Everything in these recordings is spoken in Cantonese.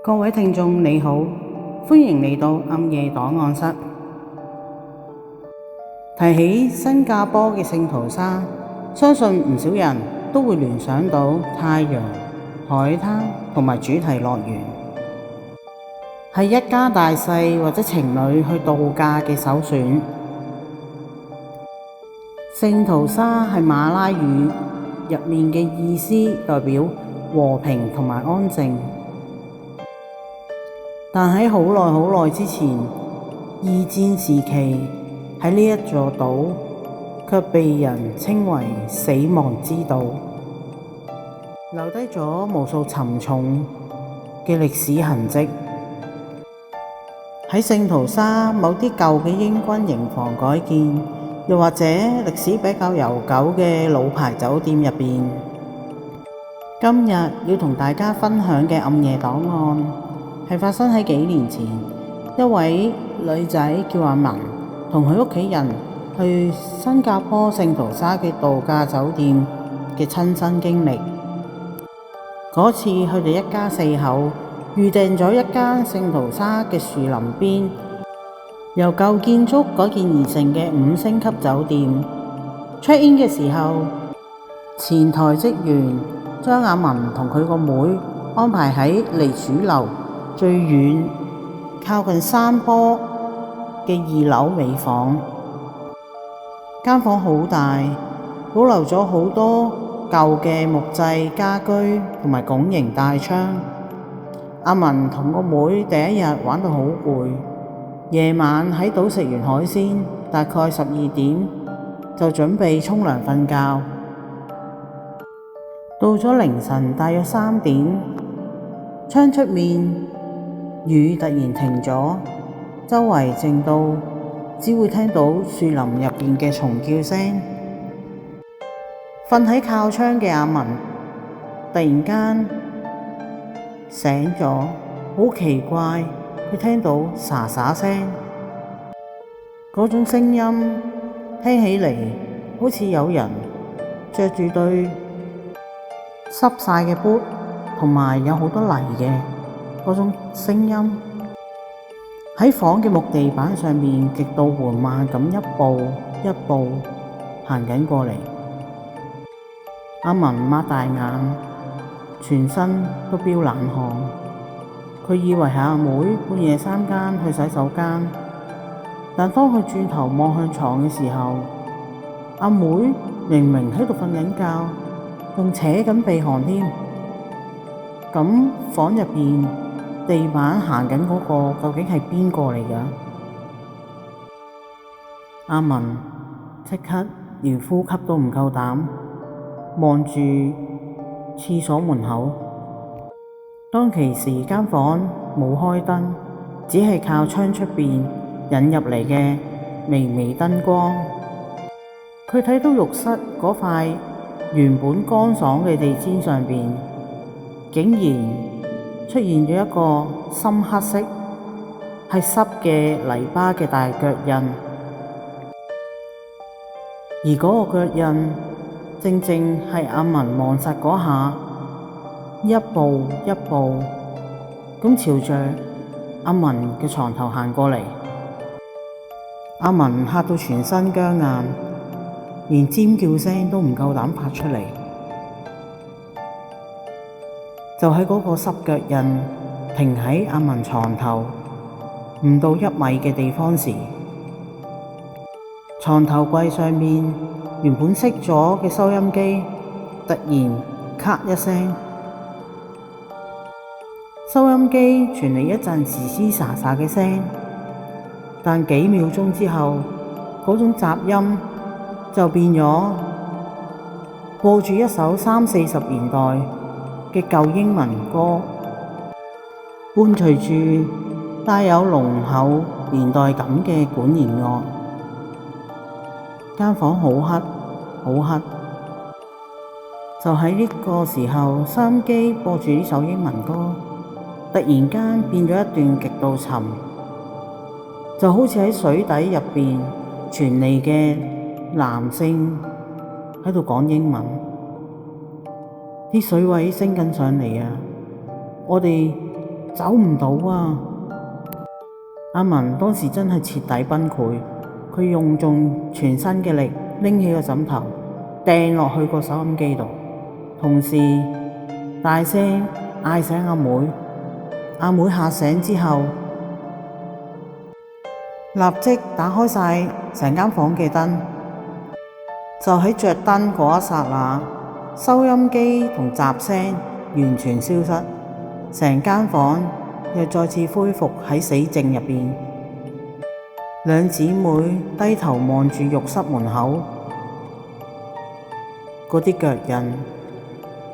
各位聽眾你好，歡迎嚟到暗夜檔案室。提起新加坡嘅聖淘沙，相信唔少人都會聯想到太陽、海灘同埋主題樂園，係一家大細或者情侶去度假嘅首選。聖淘沙係馬拉語入面嘅意思，代表和平同埋安靜。但喺好耐之前，二戰時期喺呢一座島，卻被人稱為死亡之島，留低咗無數沉重嘅歷史痕跡。喺聖淘沙某啲舊嘅英軍營房改建，又或者歷史比較悠久嘅老牌酒店入邊，今日要同大家分享嘅暗夜檔案，係發生喺幾年前，一位女仔叫阿文，同佢屋企人去新加坡聖淘沙嘅度假酒店嘅親身經歷。嗰次佢哋一家四口預訂咗一間聖淘沙嘅樹林邊，由舊建築改建而成嘅5星級酒店。check in 嘅時候，前台職員將阿文同佢個妹安排喺離主樓最遠、靠近山坡嘅2樓尾房。間房好大，保留咗好多舊嘅木製家居同埋拱形大窗。阿文同個妹第一日玩到好攰，夜晚喺島食完海鮮，大概12點就準備沖涼瞓覺。到咗凌晨大約3點，窗出面雨突然停咗，周圍靜到只會聽到樹林入邊嘅蟲叫聲。瞓喺靠窗嘅阿文突然間醒咗，好奇怪，佢聽到沙沙聲，嗰種聲音聽起嚟好似有人着住對濕晒嘅 boot， 同埋有好多泥嘅嗰種聲音，喺房嘅木地板上面極度緩慢咁一步一步行緊過嚟。阿文擘大眼，全身都飆冷汗。佢以為係阿妹半夜3更去洗手間，但當佢轉頭望向床嘅時候，阿妹明明喺度瞓緊覺，仲扯緊鼻鼾添。咁房入邊地板行緊嗰個究竟係邊個嚟㗎？阿文即刻連呼吸都唔夠膽，望住廁所門口。當其時間房冇開燈，只係靠窗出邊引入嚟嘅微微燈光。佢睇到浴室嗰塊原本乾爽嘅地氈上邊，竟然出現咗一個深黑色係濕嘅泥巴嘅大腳印，而嗰個腳印正正係阿文望實嗰下，一步一步咁朝着阿文嘅床頭行過嚟。阿文嚇到全身僵硬，連尖叫聲都唔夠膽發出嚟。就喺嗰個濕腳印停喺阿文床頭唔到1米嘅地方時，床頭櫃上面原本熄咗嘅收音機突然咔一聲，收音機傳嚟一陣嘶嘶沙沙嘅聲，但幾秒鐘之後，嗰種雜音就變咗播住一首30-40年代嘅舊英文歌，伴隨住帶有濃厚年代感嘅管弦樂。間房好黑好黑，就喺呢個時候，收音機播住呢首英文歌，突然間變咗一段極度沉，就好似喺水底入邊傳嚟嘅男性喺度講英文。啲水位升緊上嚟啊！我哋走唔到啊！阿文當時真係徹底崩潰，佢用盡全身嘅力拎起個枕頭掟落去個收音機度，同時大聲嗌醒阿妹。阿妹嚇醒之後，立即打開晒成間房嘅燈，就喺着燈嗰一剎那，收音機同雜聲完全消失，成間房又再次恢復喺死靜入邊。兩姊妹低頭望住浴室門口嗰啲腳印，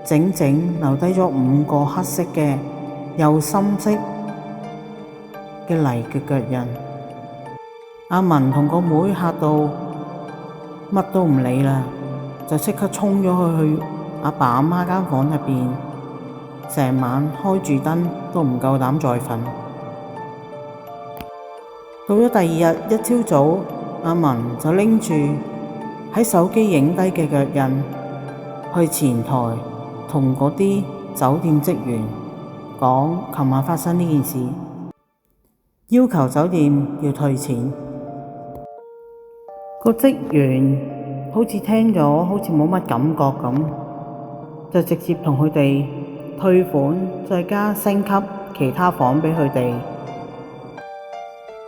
整整留低咗5個黑色嘅又深色嘅泥嘅腳印。阿文同個妹嚇到乜都唔理啦，就即刻衝咗去阿爸阿媽間房入邊，成晚開住燈都唔夠膽再瞓。到咗第二日一朝早，阿文就拎住喺手機影低嘅腳印去前台同嗰啲酒店職員講琴晚發生呢件事，要求酒店要退錢。個職員好似聽咗好似冇乜感覺咁，就直接同佢哋退款，再加升級其他房俾佢哋。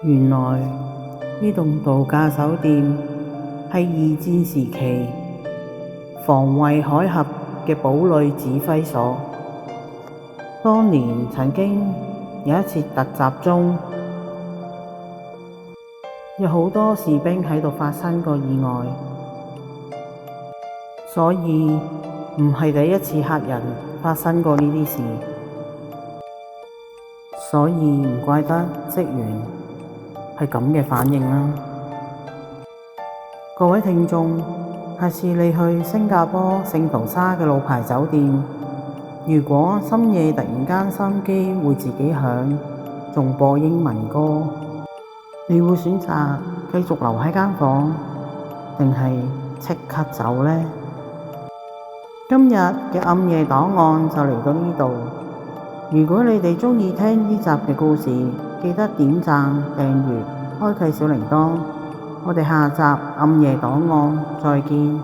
原來呢棟度假酒店係2戰時期防衛海峽嘅堡壘指揮所。當年曾經有一次突襲中，有好多士兵喺度發生過意外，所以唔係第一次客人發生過呢啲事，所以唔怪得職員係咁嘅反應啦。各位聽眾，下次你去新加坡聖淘沙嘅老牌酒店，如果深夜突然間收音機會自己響，仲播英文歌，你會選擇繼續留喺間房，定係即刻走呢？今日嘅暗夜檔案就嚟到呢度。如果你哋鍾意聽呢集嘅故事，記得點讚、訂閱、開啟小鈴鐺。我哋下集暗夜檔案再見。